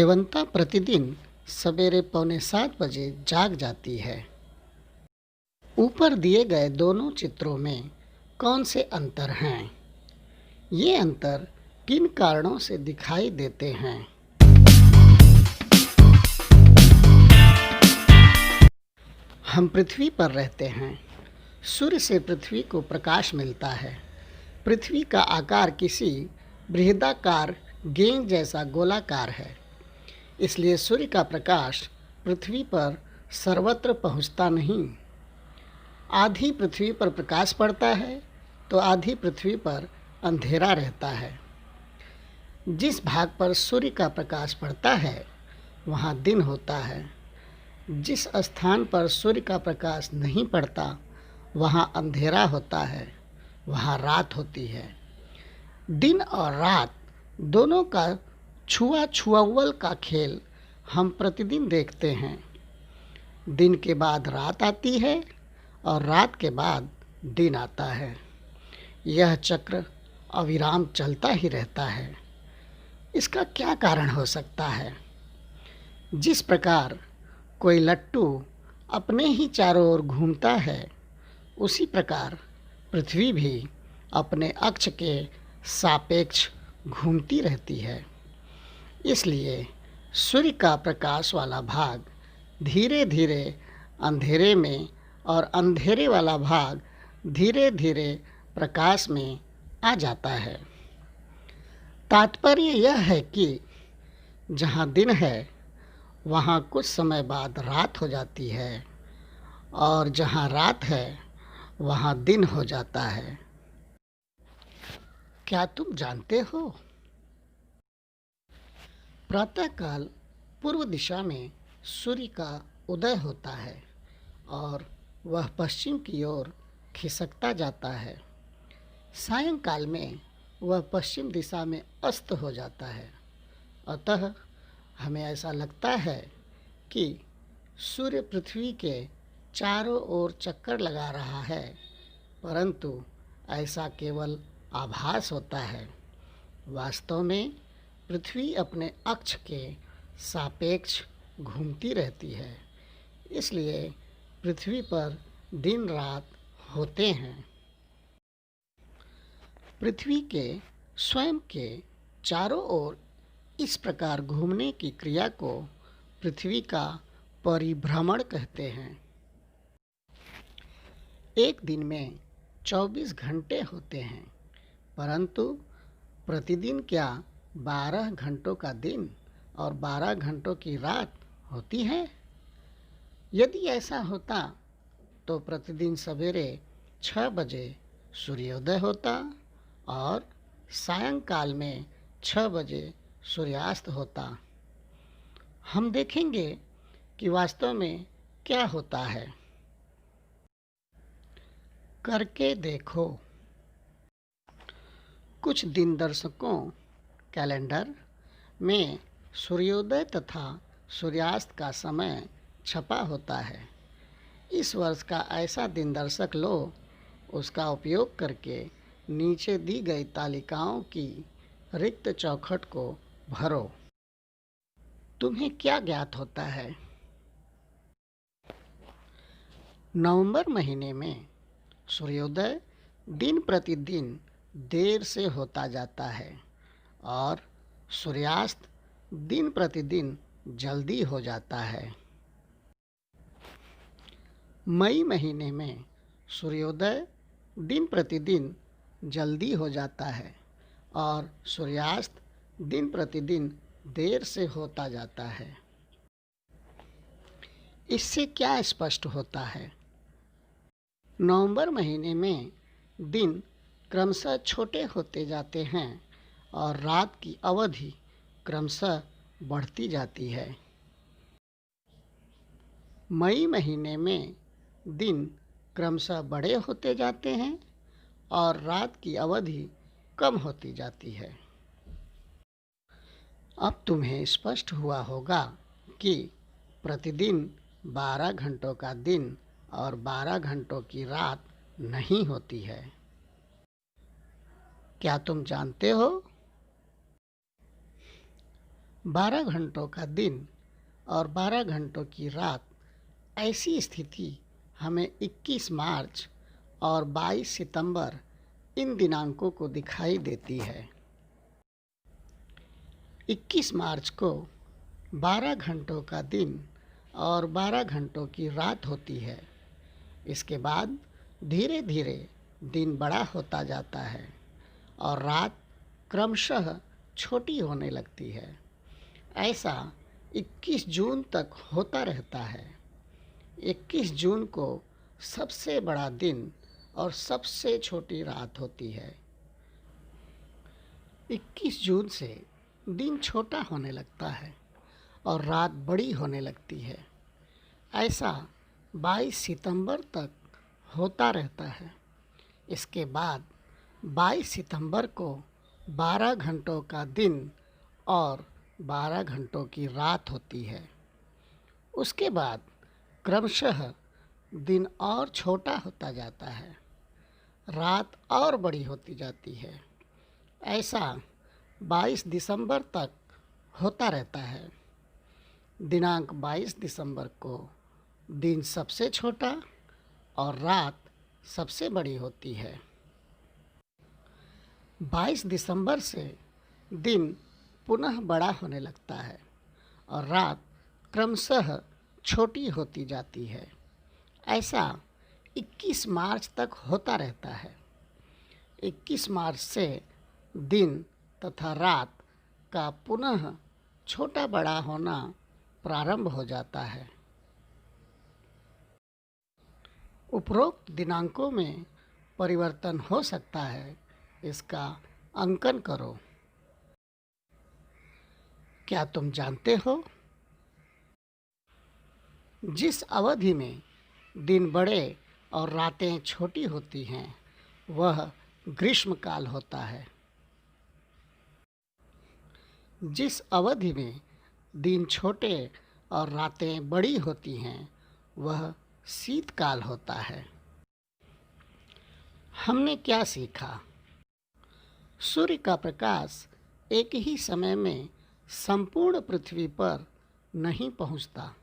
देवंता प्रतिदिन सवेरे 6:45 बजे जाग जाती है। ऊपर दिए गए दोनों चित्रों में कौन से अंतर हैं? ये अंतर किन कारणों से दिखाई देते हैं? हम पृथ्वी पर रहते हैं। सूर्य से पृथ्वी को प्रकाश मिलता है। पृथ्वी का आकार किसी बृहदाकार गेंद जैसा गोलाकार है। इसलिए सूर्य का प्रकाश पृथ्वी पर सर्वत्र पहुंचता नहीं। आधी पृथ्वी पर प्रकाश पड़ता है तो आधी पृथ्वी पर अंधेरा रहता है। जिस भाग पर सूर्य का प्रकाश पड़ता है वहाँ दिन होता है। जिस स्थान पर सूर्य का प्रकाश नहीं पड़ता वहाँ अंधेरा होता है, वहाँ रात होती है। दिन और रात दोनों का छुआ-छुअव्वल का खेल हम प्रतिदिन देखते हैं। दिन के बाद रात आती है और रात के बाद दिन आता है। यह चक्र अविराम चलता ही रहता है। इसका क्या कारण हो सकता है? जिस प्रकार कोई लट्टू अपने ही चारों ओर घूमता है, उसी प्रकार पृथ्वी भी अपने अक्ष के सापेक्ष घूमती रहती है। इसलिए सूर्य का प्रकाश वाला भाग धीरे धीरे अंधेरे में और अंधेरे वाला भाग धीरे धीरे प्रकाश में आ जाता है। तात्पर्य यह है कि जहाँ दिन है वहाँ कुछ समय बाद रात हो जाती है और जहाँ रात है वहाँ दिन हो जाता है। क्या तुम जानते हो? प्रातःकाल पूर्व दिशा में सूर्य का उदय होता है और वह पश्चिम की ओर खिसकता जाता है। सायंकाल में वह पश्चिम दिशा में अस्त हो जाता है। अतः हमें ऐसा लगता है कि सूर्य पृथ्वी के चारों ओर चक्कर लगा रहा है, परंतु ऐसा केवल आभास होता है। वास्तव में पृथ्वी अपने अक्ष के सापेक्ष घूमती रहती है। इसलिए पृथ्वी पर दिन रात होते हैं। पृथ्वी के स्वयं के चारों ओर इस प्रकार घूमने की क्रिया को पृथ्वी का परिभ्रमण कहते हैं। एक दिन में 24 घंटे होते हैं, परंतु प्रतिदिन क्या 12 घंटों का दिन और 12 घंटों की रात होती है? यदि ऐसा होता तो प्रतिदिन सवेरे 6 बजे सूर्योदय होता और सायंकाल में 6 बजे सूर्यास्त होता। हम देखेंगे कि वास्तव में क्या होता है। करके देखो। कुछ दिन दर्शकों कैलेंडर में सूर्योदय तथा सूर्यास्त का समय छपा होता है। इस वर्ष का ऐसा दिन दर्शक लो, उसका उपयोग करके नीचे दी गई तालिकाओं की रिक्त चौखट को भरो। तुम्हें क्या ज्ञात होता है? नवंबर महीने में सूर्योदय दिन प्रतिदिन देर से होता जाता है और सूर्यास्त दिन प्रतिदिन जल्दी हो जाता है। मई महीने में सूर्योदय दिन प्रतिदिन जल्दी हो जाता है और सूर्यास्त दिन प्रतिदिन देर से होता जाता है। इससे क्या स्पष्ट होता है? नवंबर महीने में दिन क्रमशः छोटे होते जाते हैं और रात की अवधि क्रमशः बढ़ती जाती है। मई महीने में दिन क्रमशः बड़े होते जाते हैं और रात की अवधि कम होती जाती है। अब तुम्हें स्पष्ट हुआ होगा कि प्रतिदिन 12 घंटों का दिन और 12 घंटों की रात नहीं होती है। क्या तुम जानते हो? 12 घंटों का दिन और 12 घंटों की रात, ऐसी स्थिति हमें 21 मार्च और 22 सितंबर इन दिनांकों को दिखाई देती है। 21 मार्च को 12 घंटों का दिन और 12 घंटों की रात होती है। इसके बाद धीरे धीरे दिन बड़ा होता जाता है और रात क्रमशः छोटी होने लगती है। ऐसा 21 जून तक होता रहता है। 21 जून को सबसे बड़ा दिन और सबसे छोटी रात होती है। 21 जून से दिन छोटा होने लगता है और रात बड़ी होने लगती है। ऐसा 22 सितंबर तक होता रहता है। इसके बाद 22 सितंबर को 12 घंटों का दिन और 12 घंटों की रात होती है। उसके बाद क्रमशः दिन और छोटा होता जाता है, रात और बड़ी होती जाती है। ऐसा 22 दिसंबर तक होता रहता है। दिनांक 22 दिसंबर को दिन सबसे छोटा और रात सबसे बड़ी होती है। 22 दिसंबर से दिन पुनः बड़ा होने लगता है और रात क्रमशः छोटी होती जाती है। ऐसा 21 मार्च तक होता रहता है। 21 मार्च से दिन तथा रात का पुनः छोटा बड़ा होना प्रारंभ हो जाता है। उपरोक्त दिनांकों में परिवर्तन हो सकता है, इसका अंकन करो। क्या तुम जानते हो, जिस अवधि में दिन बड़े और रातें छोटी होती हैं वह ग्रीष्मकाल होता है। जिस अवधि में दिन छोटे और रातें बड़ी होती हैं वह शीतकाल होता है। हमने क्या सीखा? सूर्य का प्रकाश एक ही समय में संपूर्ण पृथ्वी पर नहीं पहुंचता,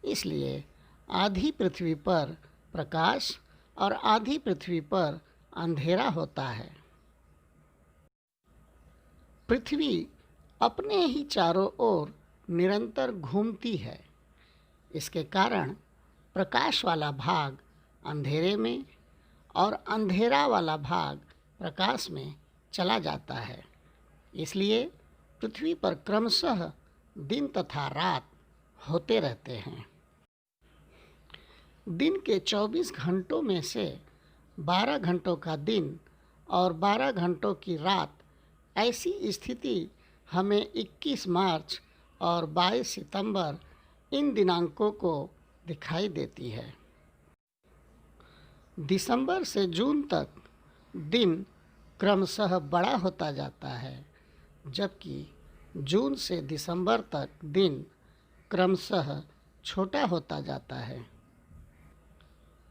इसलिए आधी पृथ्वी पर प्रकाश और आधी पृथ्वी पर अंधेरा होता है। पृथ्वी अपने ही चारों ओर निरंतर घूमती है। इसके कारण प्रकाश वाला भाग अंधेरे में और अंधेरा वाला भाग प्रकाश में चला जाता है। इसलिए पृथ्वी पर क्रमशः दिन तथा रात होते रहते हैं। दिन के 24 घंटों में से 12 घंटों का दिन और 12 घंटों की रात, ऐसी स्थिति हमें 21 मार्च और 22 सितंबर इन दिनांकों को दिखाई देती है। दिसंबर से जून तक दिन क्रमशः बड़ा होता जाता है, जबकि जून से दिसंबर तक दिन क्रमशः छोटा होता जाता है।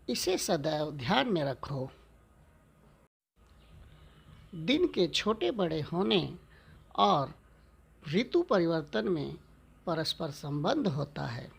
इसे सदैव ध्यान में रखो। दिन के छोटे बड़े होने और ऋतु परिवर्तन में परस्पर संबंध होता है।